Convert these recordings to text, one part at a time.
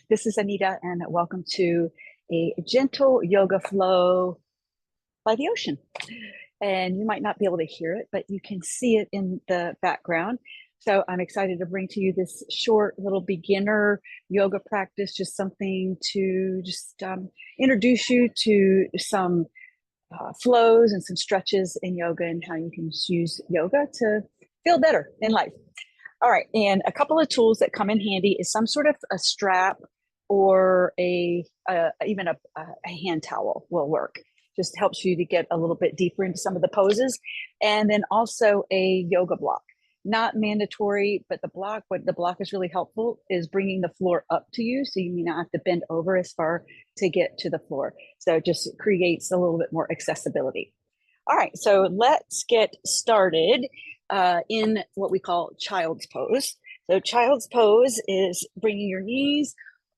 this is Anita, and welcome to a gentle yoga flow by the ocean. And you might not be able to hear it, but you can see it in the background. So I'm excited to bring to you this short little beginner yoga practice, just something to just introduce you to some flows and some stretches in yoga and how you can use yoga to feel better in life. All right, and a couple of tools that come in handy is some sort of a strap or even a hand towel will work. Just helps you to get a little bit deeper into some of the poses, and then also a yoga block. Not mandatory, but what the block is really helpful is bringing the floor up to you, so you may not have to bend over as far to get to the floor. So it just creates a little bit more accessibility. All right, so let's get started in what we call child's pose. So child's pose is bringing your knees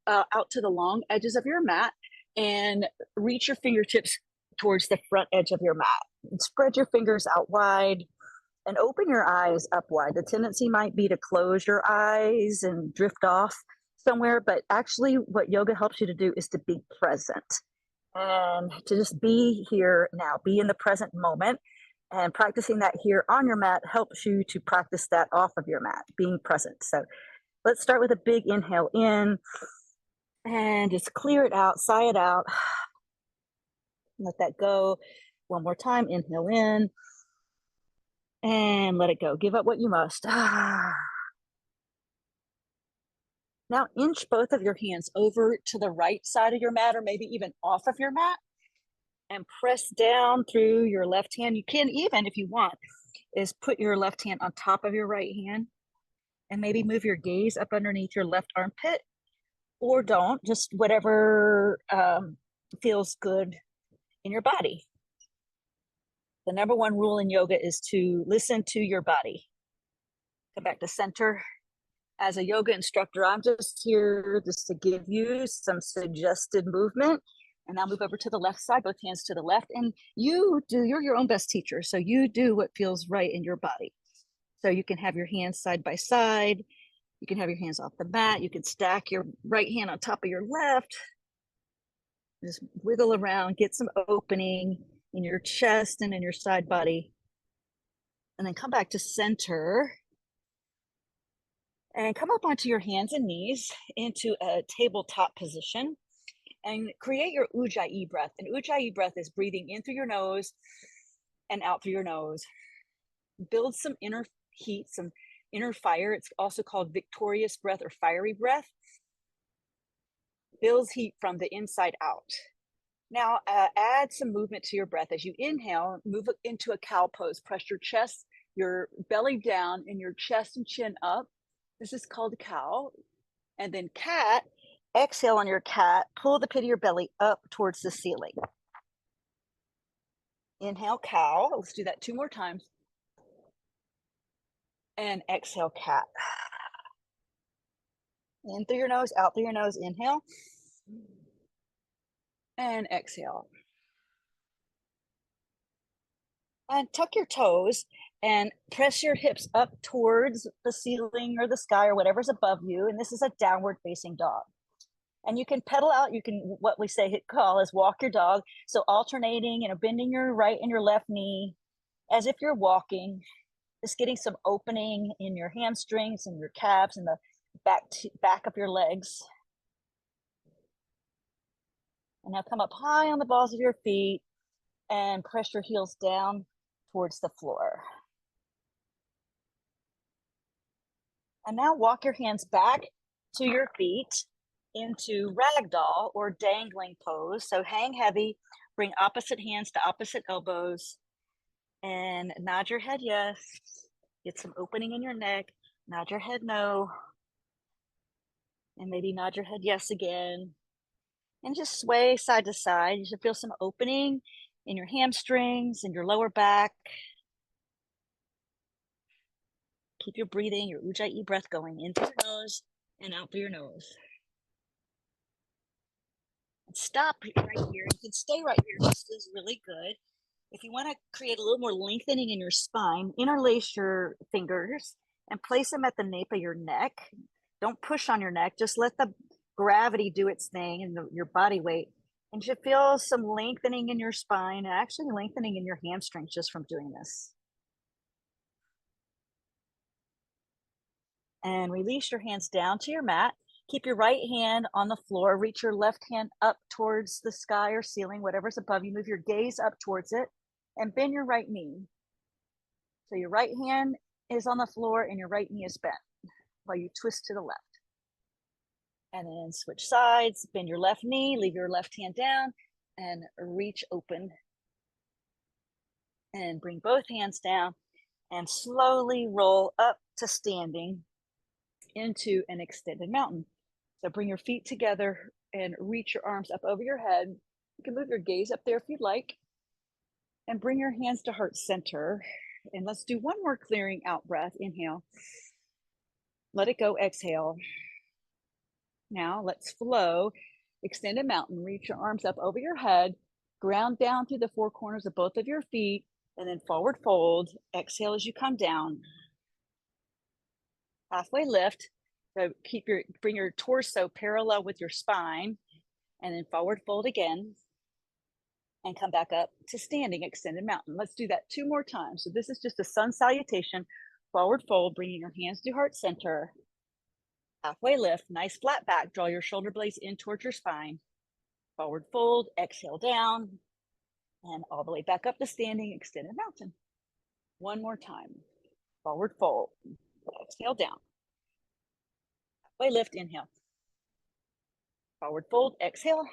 out to the long edges of your mat and reach your fingertips towards the front edge of your mat. And spread your fingers out wide and open your eyes up wide. The tendency might be to close your eyes and drift off somewhere, but actually what yoga helps you to do is to be present and to just be here now, be in the present moment. And practicing that here on your mat helps you to practice that off of your mat, being present. So let's start with a big inhale in and just clear it out, sigh it out. Let that go. One more time, inhale in and let it go. Give up what you must. Now inch both of your hands over to the right side of your mat, or maybe even off of your mat, and press down through your left hand. You can even, if you want, is put your left hand on top of your right hand and maybe move your gaze up underneath your left armpit, or don't, just whatever feels good in your body. The number one rule in yoga is to listen to your body. Come back to center. As a yoga instructor, I'm just here just to give you some suggested movement. And I'll move over to the left side, both hands to the left. And you're your own best teacher. So you do what feels right in your body. So you can have your hands side by side. You can have your hands off the mat. You can stack your right hand on top of your left. Just wiggle around, get some opening in your chest and in your side body. And then come back to center. And come up onto your hands and knees into a tabletop position. And create your ujjayi breath. And ujjayi breath is breathing in through your nose and out through your nose. Build some inner heat, some inner fire. It's also called victorious breath or fiery breath. Builds heat from the inside out. Now add some movement to your breath. As you inhale, move into a cow pose. Press your chest, your belly down, and your chest and chin up. This is called cow. And then cat. Exhale on your cat, pull the pit of your belly up towards the ceiling. Inhale, cow. Let's do that 2 more times. And exhale, cat. In through your nose, out through your nose. Inhale. And exhale. And tuck your toes and press your hips up towards the ceiling or the sky or whatever's above you. And this is a downward facing dog. And you can pedal out, you can, what we say call is walk your dog. So alternating, bending your right and your left knee as if you're walking, just getting some opening in your hamstrings and your calves and the back of your legs. And now come up high on the balls of your feet and press your heels down towards the floor. And now walk your hands back to your feet into ragdoll or dangling pose. So hang heavy, bring opposite hands to opposite elbows, and nod your head yes. Get some opening in your neck. Nod your head no. And maybe nod your head yes again. And just sway side to side. You should feel some opening in your hamstrings and your lower back. Keep your breathing, your ujjayi breath going in through your nose and out through your nose. Stop right here. You can stay right here. This is really good. If you want to create a little more lengthening in your spine, interlace your fingers and place them at the nape of your neck. Don't push on your neck. Just let the gravity do its thing and your body weight. And you should feel some lengthening in your spine and actually lengthening in your hamstrings just from doing this. And release your hands down to your mat. Keep your right hand on the floor. Reach your left hand up towards the sky or ceiling, whatever's above you. Move your gaze up towards it and bend your right knee. So your right hand is on the floor and your right knee is bent while you twist to the left. And then switch sides, bend your left knee, leave your left hand down and reach open. And bring both hands down and slowly roll up to standing into an extended mountain. So bring your feet together and reach your arms up over your head. You can move your gaze up there if you'd like. And bring your hands to heart center. And let's do one more clearing out breath. Inhale. Let it go. Exhale. Now let's flow. Extended mountain. Reach your arms up over your head. Ground down through the four corners of both of your feet. And then forward fold. Exhale as you come down. Halfway lift. So bring your torso parallel with your spine. And then forward fold again. And come back up to standing extended mountain. Let's do that 2 more times. So this is just a sun salutation. Forward fold, bringing your hands to heart center. Halfway lift, nice flat back. Draw your shoulder blades in towards your spine. Forward fold, exhale down. And all the way back up to standing extended mountain. 1 more time. Forward fold, exhale down. Halfway lift, inhale. Forward fold, exhale.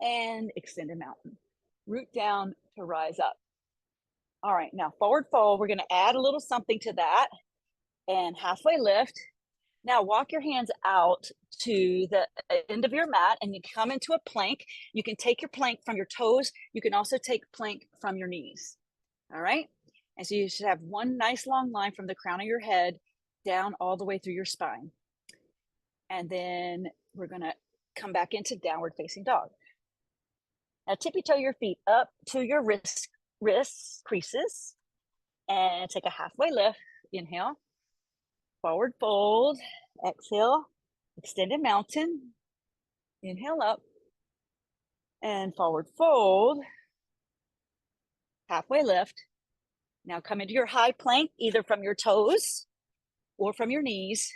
And extended mountain. Root down to rise up. All right, now forward fold. We're going to add a little something to that. And halfway lift. Now walk your hands out to the end of your mat and you come into a plank. You can take your plank from your toes. You can also take plank from your knees. All right. And so you should have one nice long line from the crown of your head down all the way through your spine. And then we're going to come back into downward facing dog. Now tippy toe your feet up to your wrist creases and take a halfway lift. Inhale, forward fold, exhale, extended mountain. Inhale up and forward fold, halfway lift. Now come into your high plank, either from your toes or from your knees,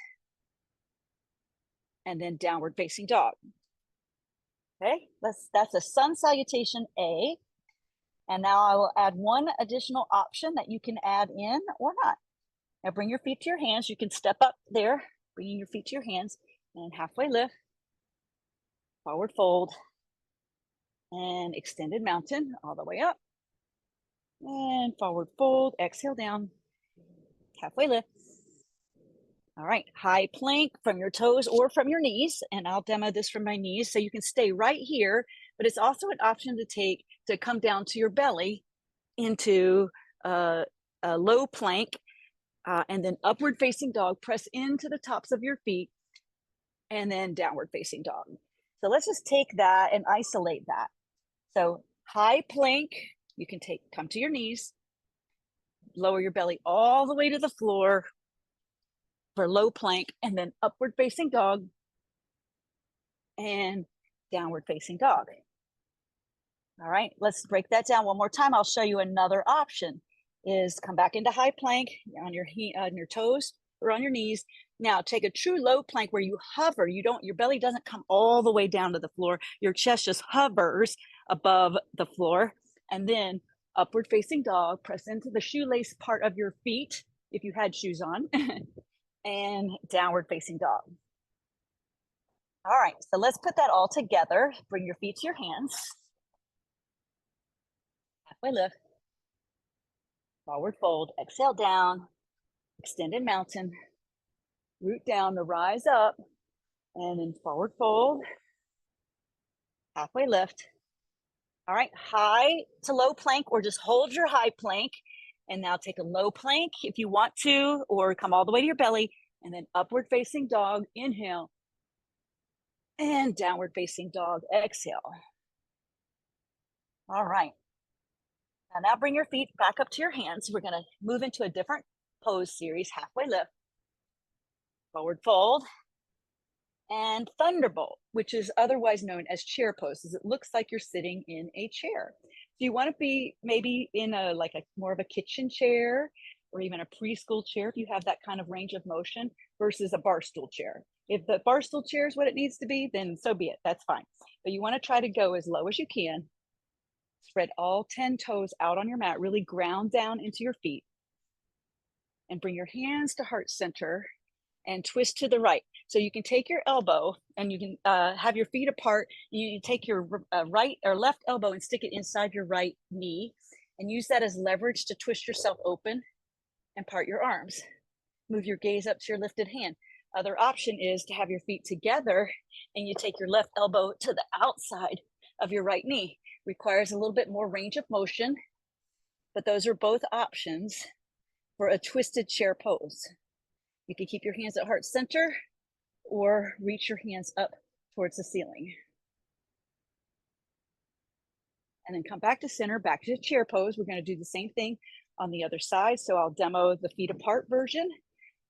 and then downward facing dog. Okay, that's a sun salutation A. And now I will add one additional option that you can add in or not. Now bring your feet to your hands. You can step up there, bringing your feet to your hands, and halfway lift, forward fold, and extended mountain all the way up. And forward fold, exhale down, halfway lift. All right, high plank from your toes or from your knees. And I'll demo this from my knees. So you can stay right here, but it's also an option to take to come down to your belly into a low plank and then upward facing dog. Press into the tops of your feet and then downward facing dog. So let's just take that and isolate that. So high plank, you can come to your knees, lower your belly all the way to the floor for low plank, and then upward facing dog and downward facing dog. All right, let's break that down one more time. I'll show you another option is come back into high plank on your toes or on your knees. Now take a true low plank where you hover. Your belly doesn't come all the way down to the floor. Your chest just hovers above the floor. And then upward facing dog, press into the shoelace part of your feet if you had shoes on, and downward facing dog. All right, so let's put that all together. Bring your feet to your hands. Halfway lift. Forward fold, exhale down, extended mountain, root down to rise up, and then forward fold, halfway lift. All right, high to low plank, or just hold your high plank. And now take a low plank if you want to, or come all the way to your belly, and then upward facing dog, inhale, and downward facing dog, exhale. All right. Now bring your feet back up to your hands. We're gonna move into a different pose series, halfway lift, forward fold, and thunderbolt, which is otherwise known as chair pose, as it looks like you're sitting in a chair. So you want to be maybe in a like a more of a kitchen chair or even a preschool chair if you have that kind of range of motion versus a bar stool chair. If the bar stool chair is what it needs to be, then so be it. That's fine. But you want to try to go as low as you can. Spread all 10 toes out on your mat, really ground down into your feet. And bring your hands to heart center and twist to the right. So you can take your elbow and you can have your feet apart. You take your right or left elbow and stick it inside your right knee and use that as leverage to twist yourself open and part your arms. Move your gaze up to your lifted hand. Other option is to have your feet together and you take your left elbow to the outside of your right knee. Requires a little bit more range of motion, but those are both options for a twisted chair pose. You can keep your hands at heart center or reach your hands up towards the ceiling. And then come back to center, back to chair pose. We're going to do the same thing on the other side. So I'll demo the feet apart version.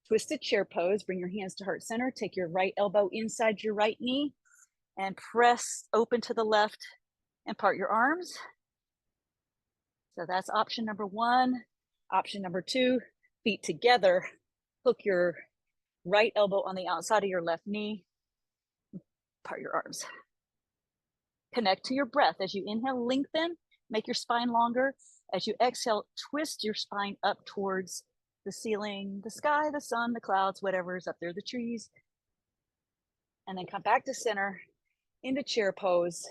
Twisted chair pose, bring your hands to heart center, take your right elbow inside your right knee and press open to the left and part your arms. So that's option number one. Option number two, feet together, hook your right elbow on the outside of your left knee, part your arms. Connect to your breath. As you inhale, lengthen, make your spine longer. As you exhale, twist your spine up towards the ceiling, the sky, the sun, the clouds, whatever is up there, the trees. And then come back to center into chair pose.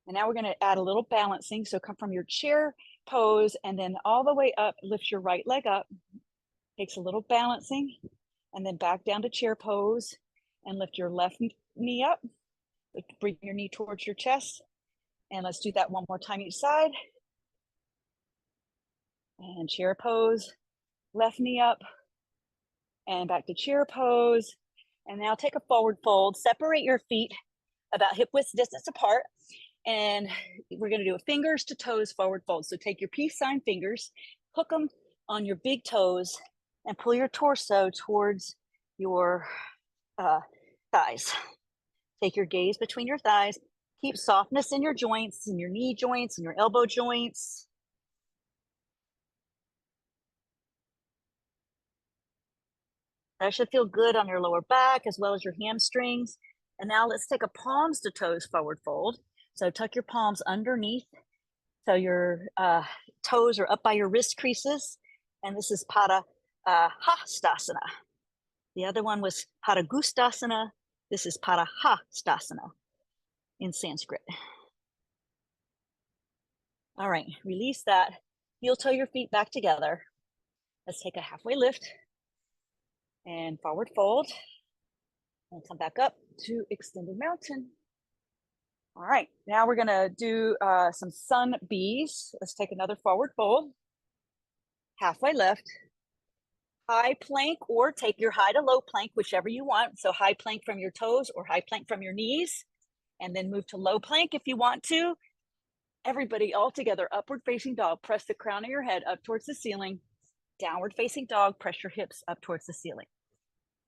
And now we're going to add a little balancing. So come from your chair pose and then all the way up, lift your right leg up. Takes a little balancing and then back down to chair pose and lift your left knee up. Bring your knee towards your chest. And let's do that one more time each side. And chair pose, left knee up and back to chair pose. And now take a forward fold, separate your feet about hip width distance apart. And we're going to do a fingers to toes forward fold. So take your peace sign fingers, hook them on your big toes and pull your torso towards your thighs. Take your gaze between your thighs. Keep softness in your joints, in your knee joints, and your elbow joints. That should feel good on your lower back as well as your hamstrings. And now let's take a palms to toes forward fold. So tuck your palms underneath. So your toes are up by your wrist creases. And this is Pada Hastasana. The other one was Pada Gustasana. This is Pada Hastasana in Sanskrit. All right, release that. Heel toe your feet back together. Let's take a halfway lift and forward fold. And come back up to extended mountain. All right, now we're gonna do some sun bees. Let's take another forward fold. Halfway lift. High plank or take your high to low plank, whichever you want. So high plank from your toes or high plank from your knees. And then move to low plank if you want to. Everybody all together, upward facing dog. Press the crown of your head up towards the ceiling. Downward facing dog, press your hips up towards the ceiling.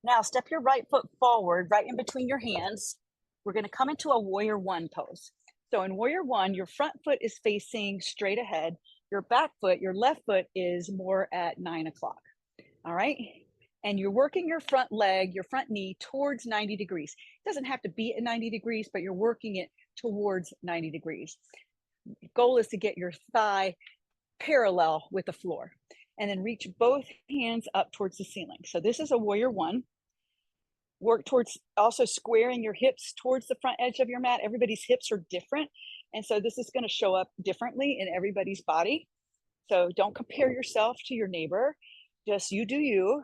Now step your right foot forward, right in between your hands. We're going to come into a warrior one pose. So in warrior one, your front foot is facing straight ahead. Your back foot, your left foot is more at 9 o'clock. All right. And you're working your front leg, your front knee towards 90 degrees. It doesn't have to be at 90 degrees, but you're working it towards 90 degrees. The goal is to get your thigh parallel with the floor and then reach both hands up towards the ceiling. So this is a warrior one. Work towards also squaring your hips towards the front edge of your mat. Everybody's hips are different. And so this is going to show up differently in everybody's body. So don't compare yourself to your neighbor. Just you do you.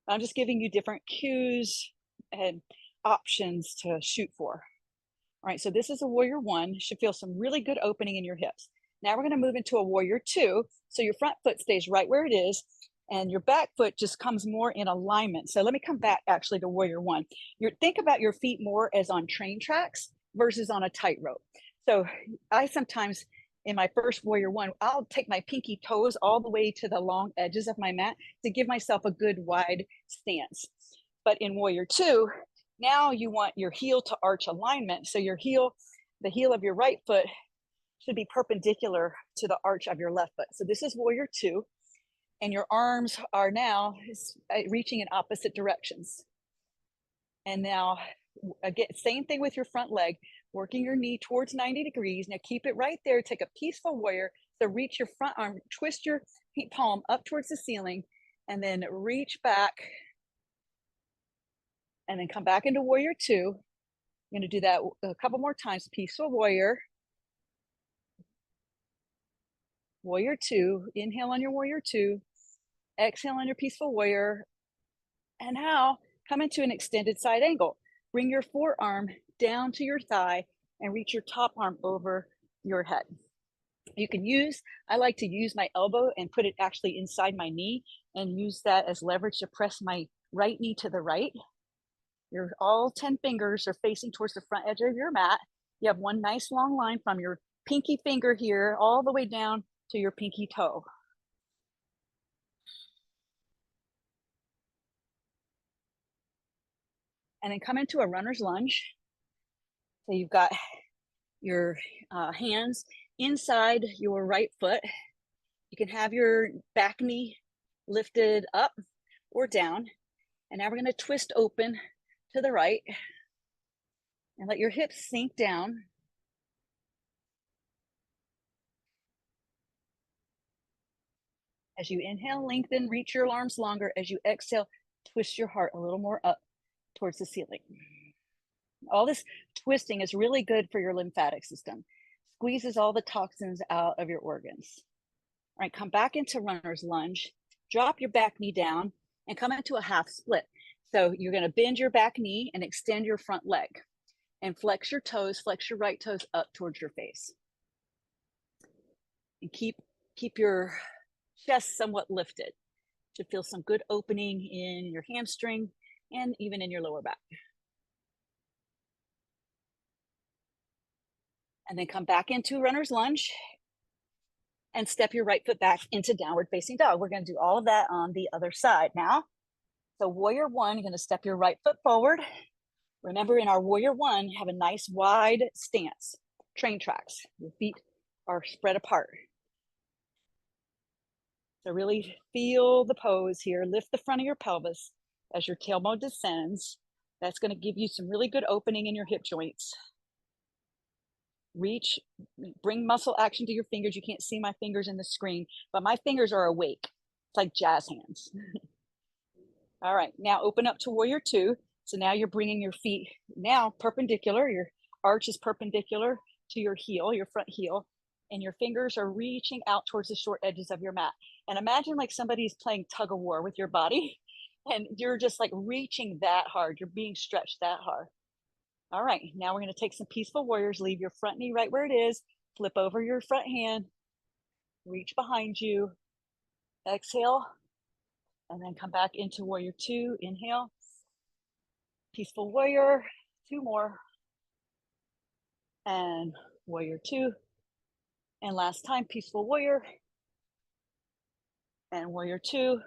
I'm just giving you different cues and options to shoot for. All right, so this is a warrior one. You should feel some really good opening in your hips. Now we're going to move into a warrior two. So your front foot stays right where it is. And your back foot just comes more in alignment. So let me come back actually to warrior one. Think about your feet more as on train tracks versus on a tightrope. So I sometimes, in my first warrior one, I'll take my pinky toes all the way to the long edges of my mat to give myself a good wide stance. But in warrior two, Now you want your heel to arch alignment. So your heel, the heel of your right foot should be perpendicular to the arch of your left foot. So this is warrior two, and your arms are now reaching in opposite directions. And now, again, same thing with your front leg, working your knee towards 90 degrees. Now keep it right there. Take a peaceful warrior. So reach your front arm, twist your palm up towards the ceiling, and then reach back, and then come back into warrior two. I'm going to do that a couple more times. Peaceful warrior. Warrior two. Inhale on your warrior two. Exhale on your peaceful warrior. And now come into an extended side angle. Bring your forearm down to your thigh and reach your top arm over your head. You can use, I like to use my elbow and put it actually inside my knee and use that as leverage to press my right knee to the right. Your all 10 fingers are facing towards the front edge of your mat. You have one nice long line from your pinky finger here all the way down to your pinky toe. And then come into a runner's lunge. So you've got your hands inside your right foot. You can have your back knee lifted up or down. And now we're going to twist open to the right and let your hips sink down. As you inhale, lengthen, reach your arms longer. As you exhale, twist your heart a little more up towards the ceiling. All this twisting is really good for your lymphatic system. Squeezes all the toxins out of your organs. All right, come back into runner's lunge. Drop your back knee down and come into a half split. So you're going to bend your back knee and extend your front leg and flex your toes, flex your right toes up towards your face. And keep your chest somewhat lifted to feel some good opening in your hamstring and even in your lower back. And then come back into runner's lunge and step your right foot back into downward facing dog. We're going to do all of that on the other side now. So warrior one, you're going to step your right foot forward. Remember, in our warrior one, have a nice wide stance, train tracks. Your feet are spread apart. So really feel the pose here. Lift the front of your pelvis as your tailbone descends. That's going to give you some really good opening in your hip joints. Reach, bring muscle action to your fingers. You can't see my fingers in the screen, but my fingers are awake. It's like jazz hands. All right, now open up to warrior two. So now you're bringing your feet now perpendicular. Your arch is perpendicular to your heel, your front heel, and your fingers are reaching out towards the short edges of your mat. And imagine like somebody's playing tug of war with your body and you're just like reaching that hard. You're being stretched that hard. All right, now we're going to take some peaceful warriors. Leave your front knee right where it is. Flip over your front hand. Reach behind you. Exhale. And then come back into warrior two. Inhale. Peaceful warrior. Two more. And warrior two. And last time, peaceful warrior. And warrior two.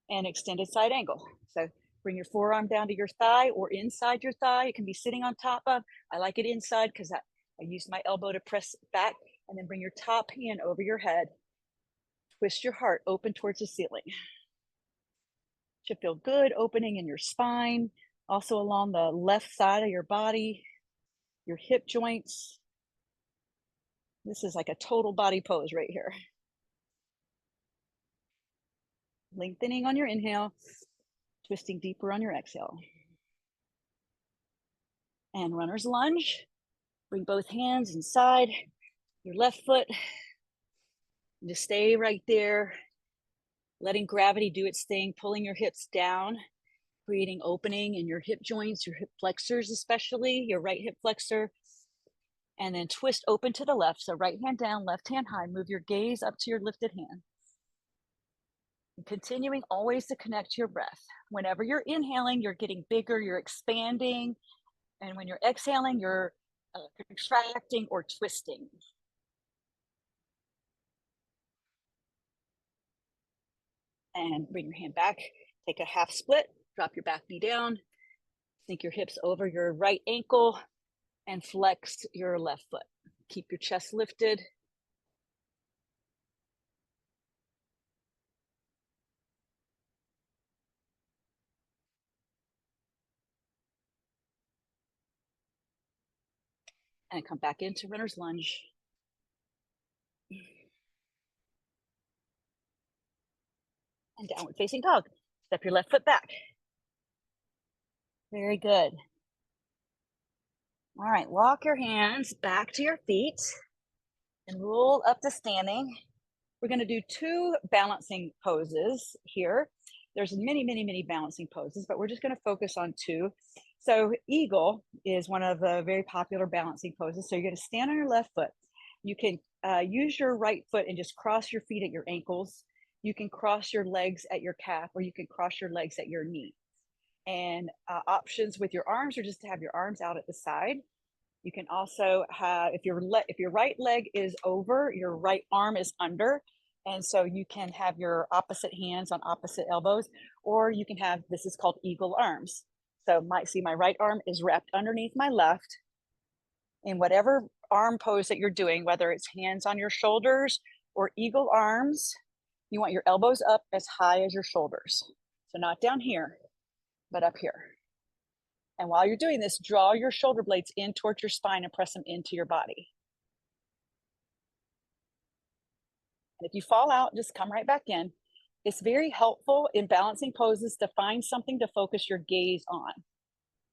And extended side angle. So bring your forearm down to your thigh or inside your thigh. It can be sitting on top of. I like it inside because I use my elbow to press back, and then bring your top hand over your head. Twist your heart open towards the ceiling. Should feel good opening in your spine, also along the left side of your body, your hip joints. This is like a total body pose right here. Lengthening on your inhale, twisting deeper on your exhale. And runner's lunge. Bring both hands inside your left foot. Just stay right there, letting gravity do its thing, pulling your hips down, creating opening in your hip joints, your hip flexors especially, your right hip flexor. And then twist open to the left. So right hand down, left hand high. Move your gaze up to your lifted hand. And continuing always to connect to your breath. Whenever you're inhaling, you're getting bigger, you're expanding. And when you're exhaling, you're contracting or twisting. And bring your hand back. Take a half split. Drop your back knee down. Sink your hips over your right ankle and flex your left foot. Keep your chest lifted. And come back into runner's lunge. And downward facing dog. Step your left foot back. Very good. All right, walk your hands back to your feet and roll up to standing. We're going to do 2 balancing poses here. There's many, many, many balancing poses, but we're just going to focus on 2. So eagle is one of the very popular balancing poses. So you're going to stand on your left foot. You can use your right foot and just cross your feet at your ankles. You can cross your legs at your calf, or you can cross your legs at your knee. And options with your arms are just to have your arms out at the side. You can also have, if your right leg is over, your right arm is under. And so you can have your opposite hands on opposite elbows, or you can have, this is called eagle arms. So my right arm is wrapped underneath my left. In whatever arm pose that you're doing, whether it's hands on your shoulders or eagle arms, you want your elbows up as high as your shoulders. So not down here, but up here. And while you're doing this, draw your shoulder blades in towards your spine and press them into your body. And if you fall out, just come right back in. It's very helpful in balancing poses to find something to focus your gaze on.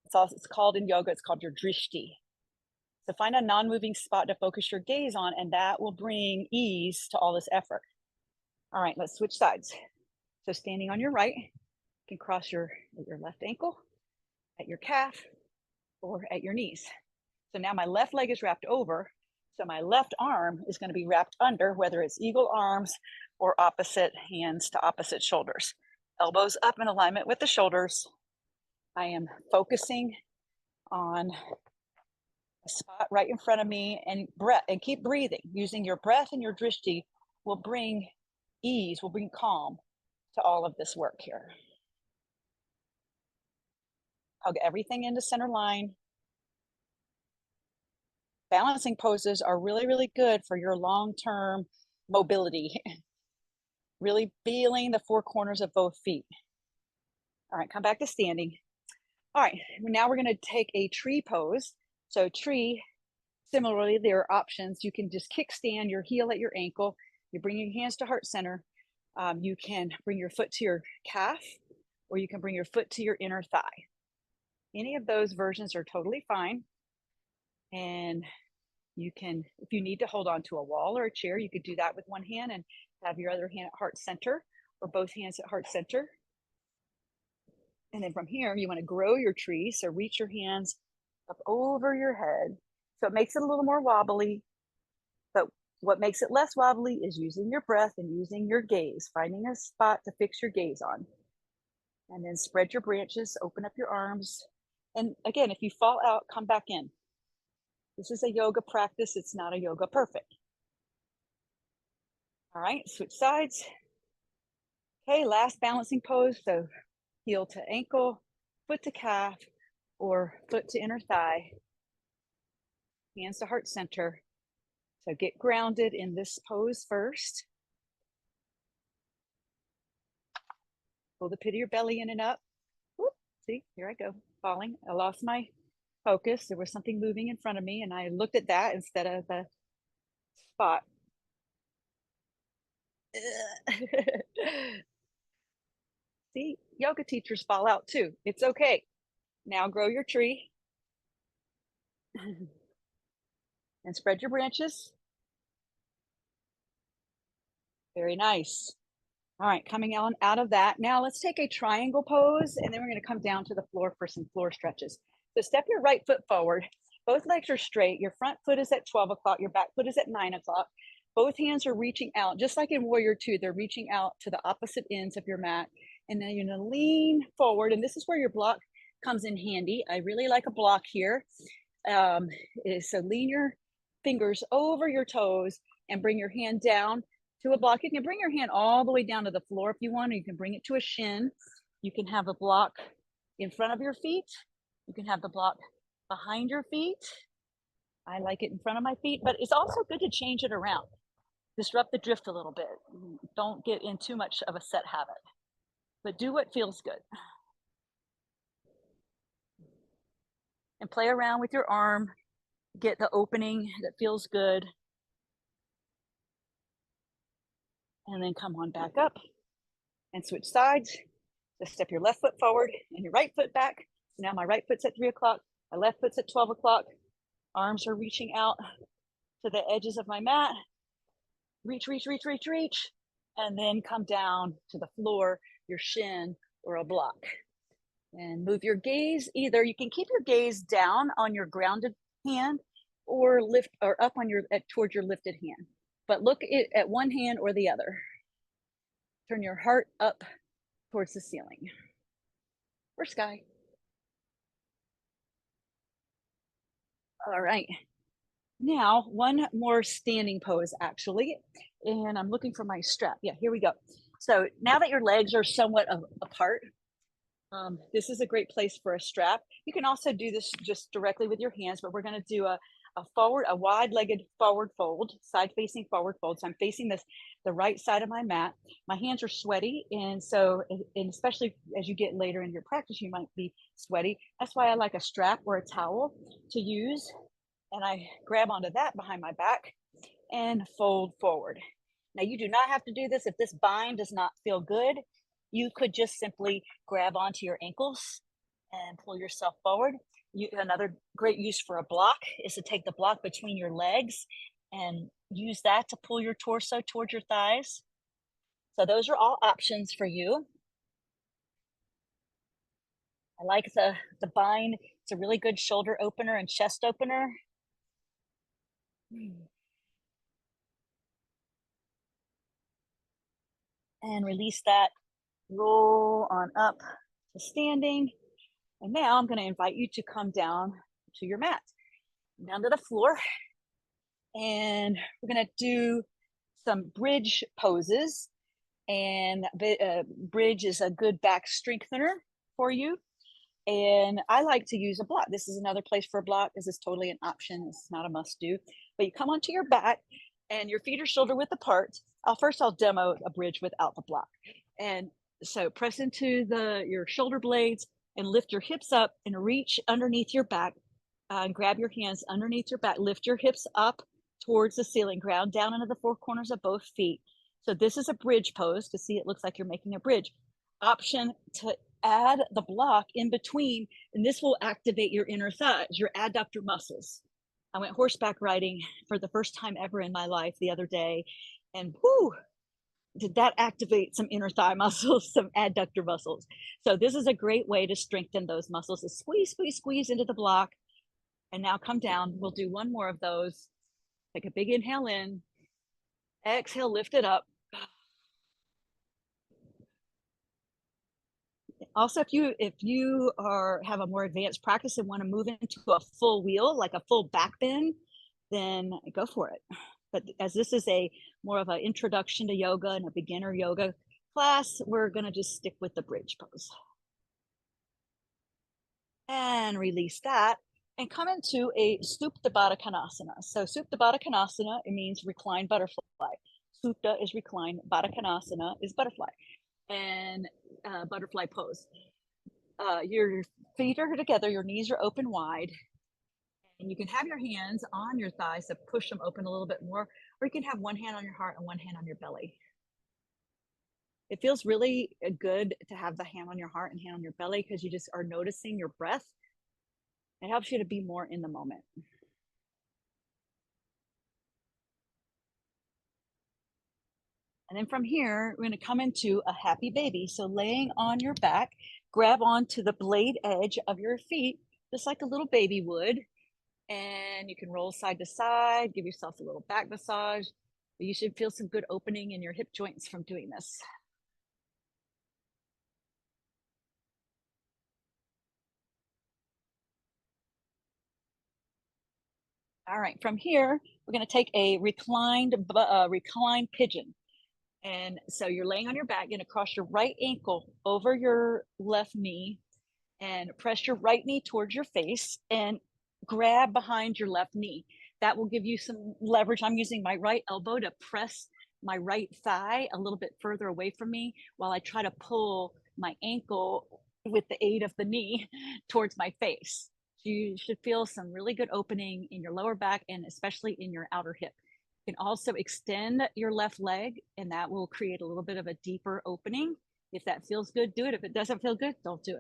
It's called in yoga, it's called your drishti. So find a non-moving spot to focus your gaze on, and that will bring ease to all this effort. All right, let's switch sides. So standing on your right, you can cross your left ankle at your calf or at your knees. So now my left leg is wrapped over. So my left arm is going to be wrapped under, whether it's eagle arms or opposite hands to opposite shoulders. Elbows up in alignment with the shoulders. I am focusing on a spot right in front of me, and breath, and keep breathing. Using your breath and your drishti will bring ease, will bring calm to all of this work here. Hug everything into center line. Balancing poses are really, really good for your long-term mobility. Really feeling the 4 corners of both feet. All right, come back to standing. All right, now we're going to take a tree pose. So tree, similarly, there are options. You can just kickstand your heel at your ankle. You bring your hands to heart center. You can bring your foot to your calf, or you can bring your foot to your inner thigh. Any of those versions are totally fine. And you can, if you need to hold on to a wall or a chair, you could do that with one hand and have your other hand at heart center, or both hands at heart center. And then from here, you want to grow your tree. So reach your hands up over your head. So it makes it a little more wobbly, but what makes it less wobbly is using your breath and using your gaze, finding a spot to fix your gaze on. And then spread your branches, open up your arms. And again, if you fall out, come back in. This is a yoga practice. It's not a yoga perfect. All right, switch sides. Okay, last balancing pose. So heel to ankle, foot to calf, or foot to inner thigh. Hands to heart center. So get grounded in this pose first. Pull the pit of your belly in and up. Whoop, see, here I go, falling. I lost my focus. There was something moving in front of me, and I looked at that instead of the spot. See, yoga teachers fall out too. It's okay. Now grow your tree and spread your branches. Very nice. All right, coming on out of that. Now let's take a triangle pose, and then we're going to come down to the floor for some floor stretches. So step your right foot forward. Both legs are straight. Your front foot is at 12 o'clock. Your back foot is at 9 o'clock. Both hands are reaching out, just like in Warrior Two. They're reaching out to the opposite ends of your mat. And then you're going to lean forward, and this is where your block comes in handy. I really like a block here. So lean your fingers over your toes and bring your hand down to a block. You can bring your hand all the way down to the floor if you want, or you can bring it to a shin. You can have a block in front of your feet, You can have the block behind your feet. I like it in front of my feet, but it's also good to change it around. Disrupt the drift a little bit. Don't get in too much of a set habit, but do what feels good. And play around with your arm, get the opening that feels good. And then come on back up and switch sides. Just step your left foot forward and your right foot back. Now my right foot's at 3 o'clock, my left foot's at 12 o'clock. Arms are reaching out to the edges of my mat. Reach, reach, reach, reach, reach. And then come down to the floor, your shin, or a block. And move your gaze. Either you can keep your gaze down on your grounded hand or lift or up on your towards your lifted hand. But look at one hand or the other. Turn your heart up towards the ceiling or sky. All right. Now, one more standing pose, actually. And I'm looking for my strap. Yeah, here we go. So now that your legs are somewhat apart, this is a great place for a strap. You can also do this just directly with your hands, but we're going to do a wide-legged forward fold, side-facing forward fold. So I'm facing the right side of my mat. My hands are sweaty, and so, and especially as you get later in your practice, you might be sweaty. That's why I like a strap or a towel to use. And I grab onto that behind my back and fold forward. Now, you do not have to do this if this bind does not feel good. You could just simply grab onto your ankles and pull yourself forward. Another great use for a block is to take the block between your legs and use that to pull your torso towards your thighs. So those are all options for you. I like the bind. It's a really good shoulder opener and chest opener. And release that. Roll on up to standing. And now I'm going to invite you to come down to your mat, down to the floor. And we're going to do some bridge poses. And bridge is a good back strengthener for you. And I like to use a block. This is another place for a block. This is totally an option. It's not a must do. But you come onto your back and your feet are shoulder width apart. I'll demo a bridge without the block. And so press into your shoulder blades and lift your hips up and reach underneath your back and grab your hands underneath your back. Lift your hips up towards the ceiling, ground down into the four corners of both feet. So this is a bridge pose. To see, it looks like you're making a bridge. Option to add the block in between, and this will activate your inner thighs, your adductor muscles. I went horseback riding for the first time ever in my life the other day, and whoo, did that activate some inner thigh muscles, some adductor muscles. So this is a great way to strengthen those muscles. To squeeze, squeeze, squeeze into the block. And now come down. We'll do one more of those. Take a big inhale in. Exhale, lift it up. Also, if you have a more advanced practice and want to move into a full wheel, like a full back bend, then go for it. But as this is more of an introduction to yoga and a beginner yoga class, we're going to just stick with the bridge pose. And release that and come into a Supta Baddha Konasana. So Supta Baddha Konasana, it means reclined butterfly. Supta is reclined, Baddha Konasana is butterfly. And butterfly pose. Your feet are together, your knees are open wide, and you can have your hands on your thighs to push them open a little bit more, or you can have one hand on your heart and one hand on your belly. It feels really good to have the hand on your heart and hand on your belly because you just are noticing your breath. It helps you to be more in the moment. And then from here, we're going to come into a happy baby. So laying on your back, grab onto the blade edge of your feet, just like a little baby would. And you can roll side to side, give yourself a little back massage. You should feel some good opening in your hip joints from doing this. All right, from here, we're going to take a reclined pigeon. And so you're laying on your back, going to cross your right ankle over your left knee and press your right knee towards your face and grab behind your left knee. That will give you some leverage. I'm using my right elbow to press my right thigh a little bit further away from me while I try to pull my ankle with the aid of the knee towards my face. You should feel some really good opening in your lower back and especially in your outer hip. You can also extend your left leg, and that will create a little bit of a deeper opening. If that feels good, do it. If it doesn't feel good, don't do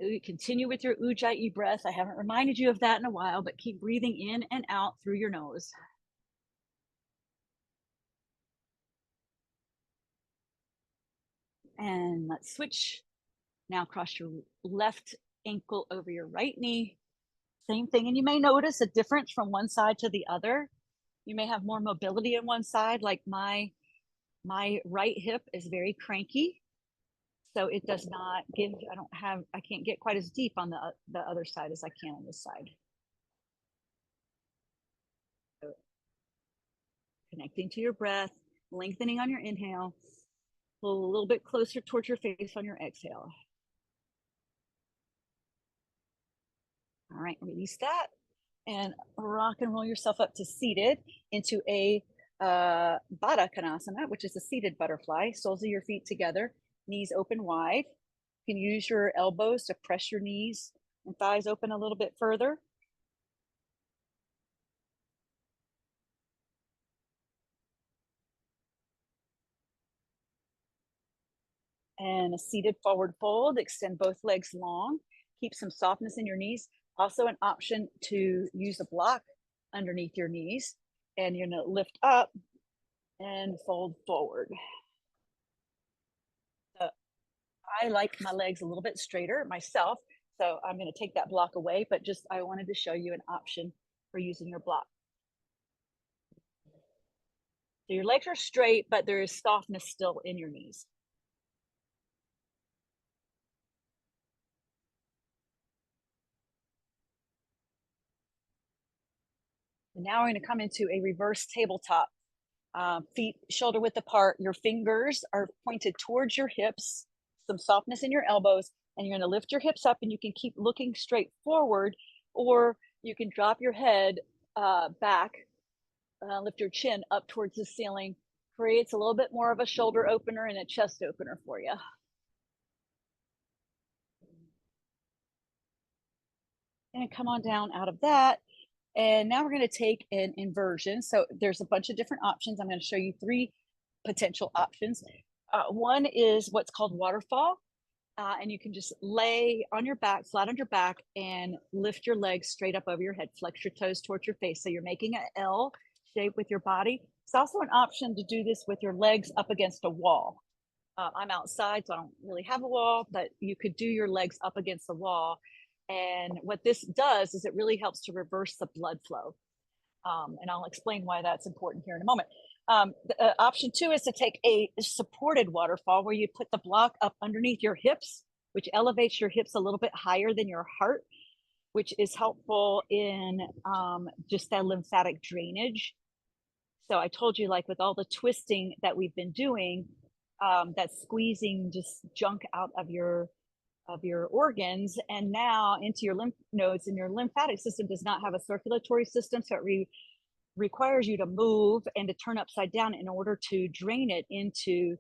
it. Continue with your ujjayi breath. I haven't reminded you of that in a while, but keep breathing in and out through your nose. And let's switch. Now cross your left ankle over your right knee. Same thing. And you may notice a difference from one side to the other. You may have more mobility in one side, like my right hip is very cranky. So it does not give, I can't get quite as deep on the other side as I can on this side. So connecting to your breath, lengthening on your inhale, pull a little bit closer towards your face on your exhale. All right, release that and rock and roll yourself up to seated into a Baddha Konasana, which is a seated butterfly. Soles of your feet together, knees open wide. You can use your elbows to press your knees and thighs open a little bit further. And a seated forward fold, extend both legs long, keep some softness in your knees. Also an option to use a block underneath your knees, and you're gonna lift up and fold forward. So I like my legs a little bit straighter myself, so I'm gonna take that block away, but just I wanted to show you an option for using your block. So your legs are straight, but there is softness still in your knees. And now we're going to come into a reverse tabletop. Feet shoulder width apart. Your fingers are pointed towards your hips, some softness in your elbows, and you're going to lift your hips up, and you can keep looking straight forward, or you can drop your head back, lift your chin up towards the ceiling. Creates a little bit more of a shoulder opener and a chest opener for you. And come on down out of that. And now we're going to take an inversion. So there's a bunch of different options. I'm going to show you 3 potential options. One is what's called waterfall. And you can just lay on your back, flat on your back, and lift your legs straight up over your head. Flex your toes towards your face. So you're making an L shape with your body. It's also an option to do this with your legs up against a wall. I'm outside, so I don't really have a wall, but you could do your legs up against the wall. And what this does is it really helps to reverse the blood flow. And I'll explain why that's important here in a moment. Option 2 is to take a supported waterfall where you put the block up underneath your hips, which elevates your hips a little bit higher than your heart, which is helpful in just that lymphatic drainage. So I told you, like with all the twisting that we've been doing, that's squeezing just junk out of your organs and now into your lymph nodes, and your lymphatic system does not have a circulatory system, so it requires you to move and to turn upside down in order to drain it into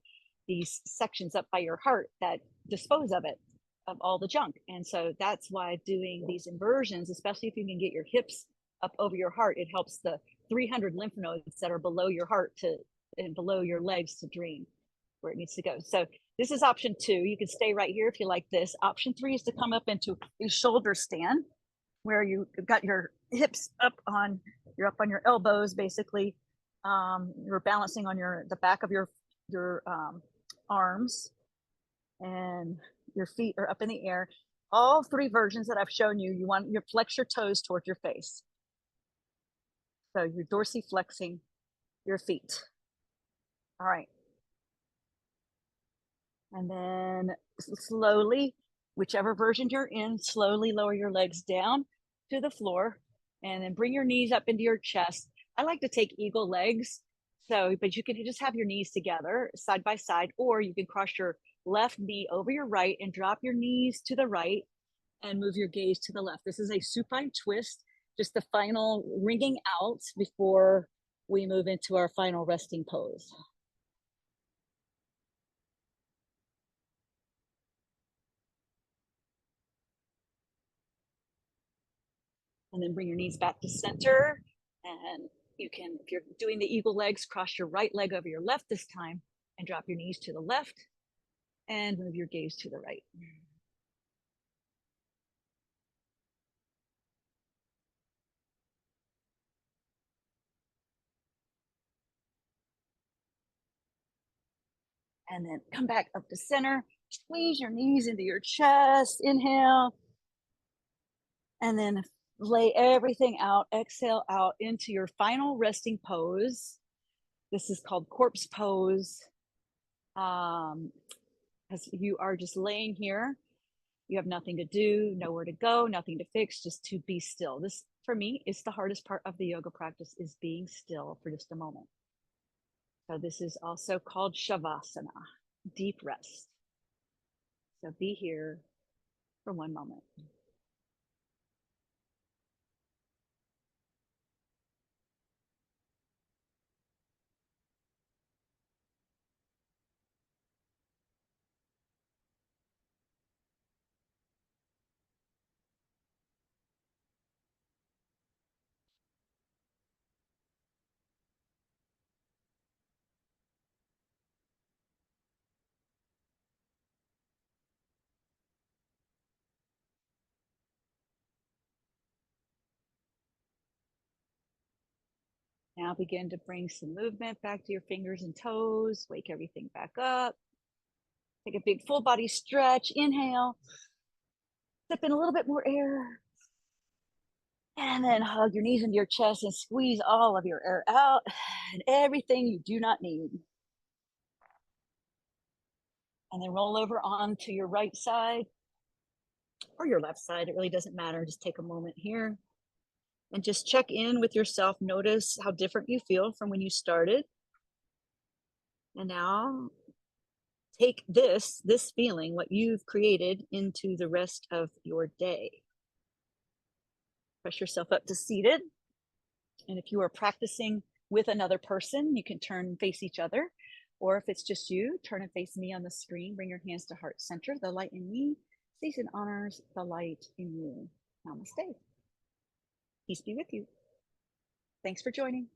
these sections up by your heart that dispose of it, of all the junk. And so that's why doing these inversions, especially if you can get your hips up over your heart, it helps the 300 lymph nodes that are below your heart to and below your legs to drain where it needs to go. So this is option 2. You can stay right here if you like this. Option 3 is to come up into a shoulder stand where you got your hips up on, you're up on your elbows, basically. You're balancing on the back of your arms, and your feet are up in the air. All 3 versions that I've shown you, you want to flex your toes towards your face. So you're dorsiflexing your feet. All right. And then slowly, whichever version you're in, slowly lower your legs down to the floor, and then bring your knees up into your chest. I like to take eagle legs. So, but you can just have your knees together side by side, or you can cross your left knee over your right and drop your knees to the right and move your gaze to the left. This is a supine twist, just the final wringing out before we move into our final resting pose. And then bring your knees back to center. And you can, if you're doing the eagle legs, cross your right leg over your left this time and drop your knees to the left and move your gaze to the right. And then come back up to center, squeeze your knees into your chest, inhale, and then lay everything out, exhale out into your final resting pose. This is called corpse pose. As you are just laying here, you have nothing to do, nowhere to go, nothing to fix, just to be still. This, for me, is the hardest part of the yoga practice, is being still for just a moment. So this is also called shavasana, deep rest. So be here for one moment. Now begin to bring some movement back to your fingers and toes. Wake everything back up. Take a big full body stretch. Inhale. Sip in a little bit more air. And then hug your knees into your chest and squeeze all of your air out and everything you do not need. And then roll over onto your right side or your left side. It really doesn't matter. Just take a moment here and just check in with yourself. Notice how different you feel from when you started. And now take this feeling, what you've created, into the rest of your day. Press yourself up to seated. And if you are practicing with another person, you can turn and face each other. Or if it's just you, turn and face me on the screen. Bring your hands to heart center. The light in me sees and honors the light in you. Namaste. Peace be with you. Thanks for joining.